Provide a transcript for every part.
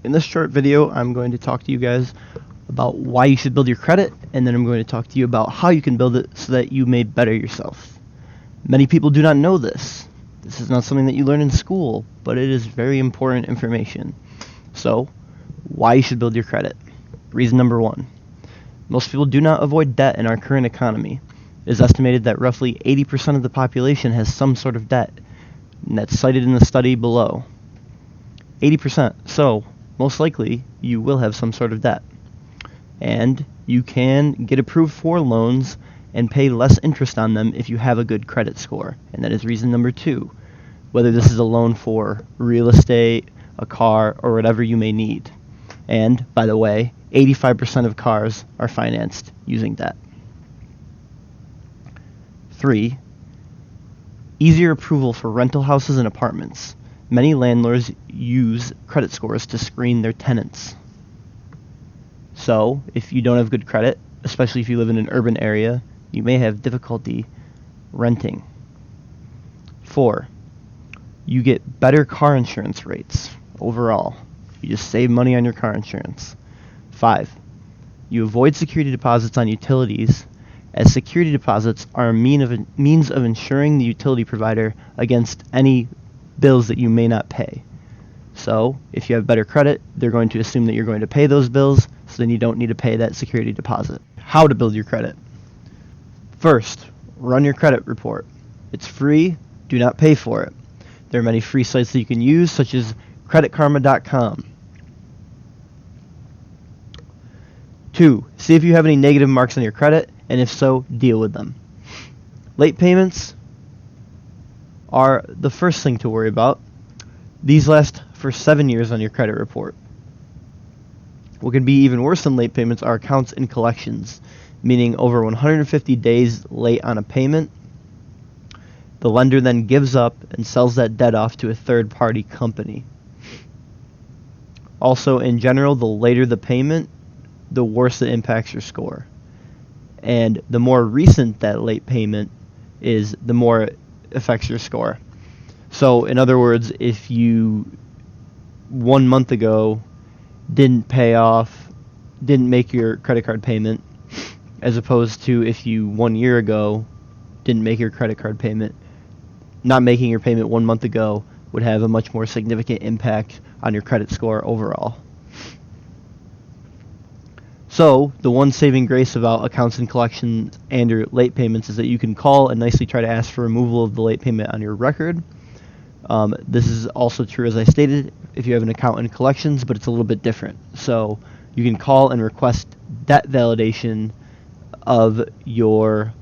In this short video, I'm going to talk to you guys about why you should build your credit, and then I'm going to talk to you about how you can build it so that you may better yourself. Many people do not know this. This is not something that you learn in school, but it is very important information. So, why you should build your credit. Reason number 1. Most people do not avoid debt in our current economy. It is estimated that roughly 80% of the population has some sort of debt, and that's cited in the study below. 80%. So, most likely, you will have some sort of debt. And you can get approved for loans and pay less interest on them if you have a good credit score. And that is reason number 2. Whether this is a loan for real estate, a car, or whatever you may need. And, by the way, 85% of cars are financed using debt. 3. Easier approval for rental houses and apartments. Many landlords use credit scores to screen their tenants. So, if you don't have good credit, especially if you live in an urban area, you may have difficulty renting. 4. You get better car insurance rates overall. You just save money on your car insurance. 5. You avoid security deposits on utilities, as security deposits are a means of insuring the utility provider against any bills that you may not pay. So, if you have better credit, they're going to assume that you're going to pay those bills, so then you don't need to pay that security deposit. How to build your credit. First, run your credit report. It's free. Do not pay for it. There are many free sites that you can use, such as creditkarma.com. 2. See if you have any negative marks on your credit, and if so, deal with them. Late payments are the first thing to worry about. These last for 7 years on your credit report. What can be even worse than late payments are accounts in collections, meaning over 150 days late on a payment. The lender then gives up and sells that debt off to a third-party company. Also, in general, the later the payment, the worse it impacts your score. And the more recent that late payment is, the more it affects your score. So, in other words, if you 1 month ago didn't make your credit card payment, as opposed to if you 1 year ago didn't make your credit card payment, not making your payment 1 month ago would have a much more significant impact on your credit score overall. So, the one saving grace about accounts in collections and your late payments is that you can call and nicely try to ask for removal of the late payment on your record. This is also true, as I stated, if you have an account in collections, but it's a little bit different. So, you can call and request debt validation of your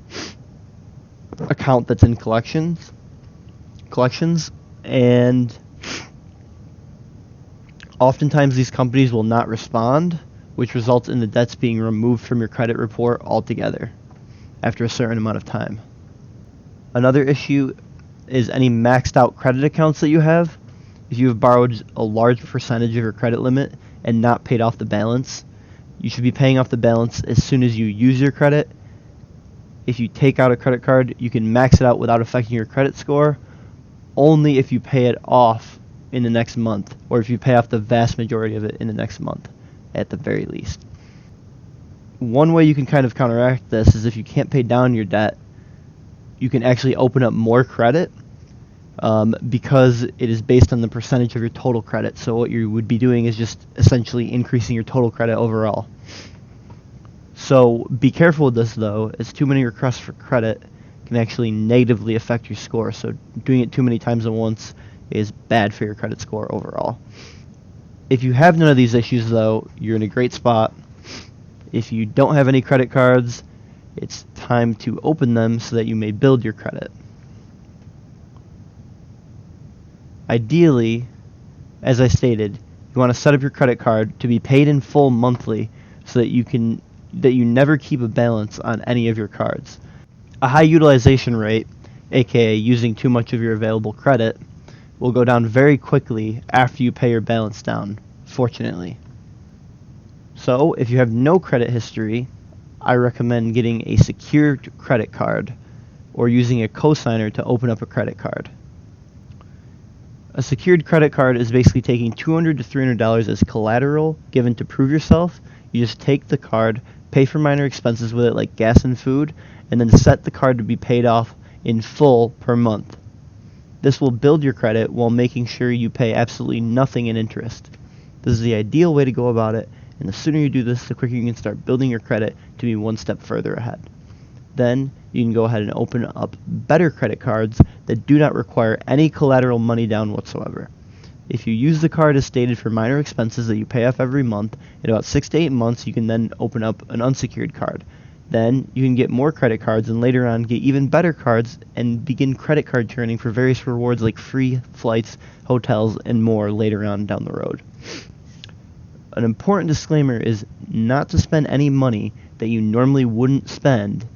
account that's in collections, and oftentimes these companies will not respond, which results in the debts being removed from your credit report altogether after a certain amount of time. Another issue is any maxed out credit accounts that you have. If you have borrowed a large percentage of your credit limit and not paid off the balance, you should be paying off the balance as soon as you use your credit. If you take out a credit card, you can max it out without affecting your credit score, only if you pay it off in the next month, or if you pay off the vast majority of it in the next month, at the very least. One way you can kind of counteract this is if you can't pay down your debt, you can actually open up more credit because it is based on the percentage of your total credit. So what you would be doing is just essentially increasing your total credit overall. So be careful with this though, as too many requests for credit can actually negatively affect your score. So doing it too many times at once is bad for your credit score overall. If you have none of these issues though, you're in a great spot. If you don't have any credit cards, it's time to open them so that you may build your credit. Ideally, as I stated, you want to set up your credit card to be paid in full monthly so that you never keep a balance on any of your cards. A high utilization rate, aka using too much of your available credit, will go down very quickly after you pay your balance down, fortunately. So, if you have no credit history, I recommend getting a secured credit card or using a cosigner to open up a credit card. A secured credit card is basically taking $200 to $300 as collateral given to prove yourself. You just take the card, pay for minor expenses with it like gas and food, and then set the card to be paid off in full per month. This will build your credit while making sure you pay absolutely nothing in interest. This is the ideal way to go about it, and the sooner you do this, the quicker you can start building your credit to be one step further ahead. Then you can go ahead and open up better credit cards that do not require any collateral money down whatsoever. If you use the card as stated for minor expenses that you pay off every month, in about 6 to 8 months you can then open up an unsecured card. Then you can get more credit cards and later on get even better cards and begin credit card churning for various rewards like free flights, hotels, and more later on down the road. An important disclaimer is not to spend any money that you normally wouldn't spend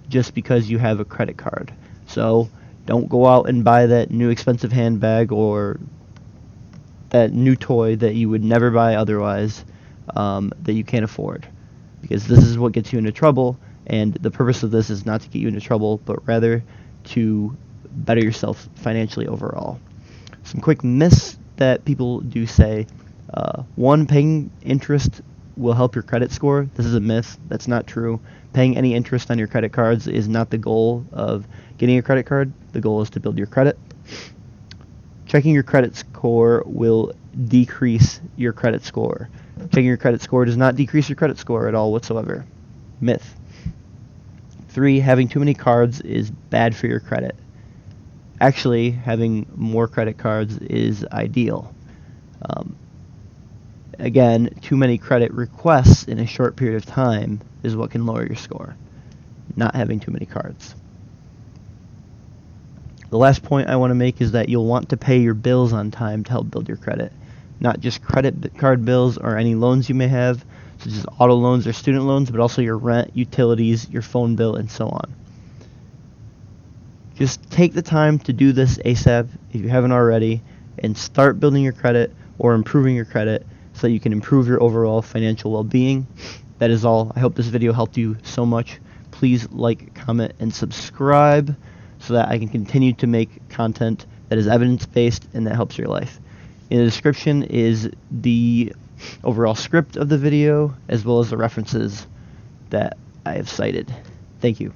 just because you have a credit card. So don't go out and buy that new expensive handbag or that new toy that you would never buy otherwise, that you can't afford, because this is what gets you into trouble, and the purpose of this is not to get you into trouble, but rather to better yourself financially overall. Some quick myths that people do say. One, paying interest will help your credit score. This is a myth. That's not true. Paying any interest on your credit cards is not the goal of getting a credit card. The goal is to build your credit. Checking your credit score will decrease your credit score. Checking your credit score does not decrease your credit score at all whatsoever. Myth. 3, having too many cards is bad for your credit. Actually, having more credit cards is ideal. Again, too many credit requests in a short period of time is what can lower your score, not having too many cards. The last point I want to make is that you'll want to pay your bills on time to help build your credit. Not just credit card bills or any loans you may have, such as auto loans or student loans, but also your rent, utilities, your phone bill, and so on. Just take the time to do this ASAP if you haven't already, and start building your credit or improving your credit so that you can improve your overall financial well-being. That is all. I hope this video helped you so much. Please like, comment, and subscribe so that I can continue to make content that is evidence-based and that helps your life. In the description is the overall script of the video as well as the references that I have cited. Thank you.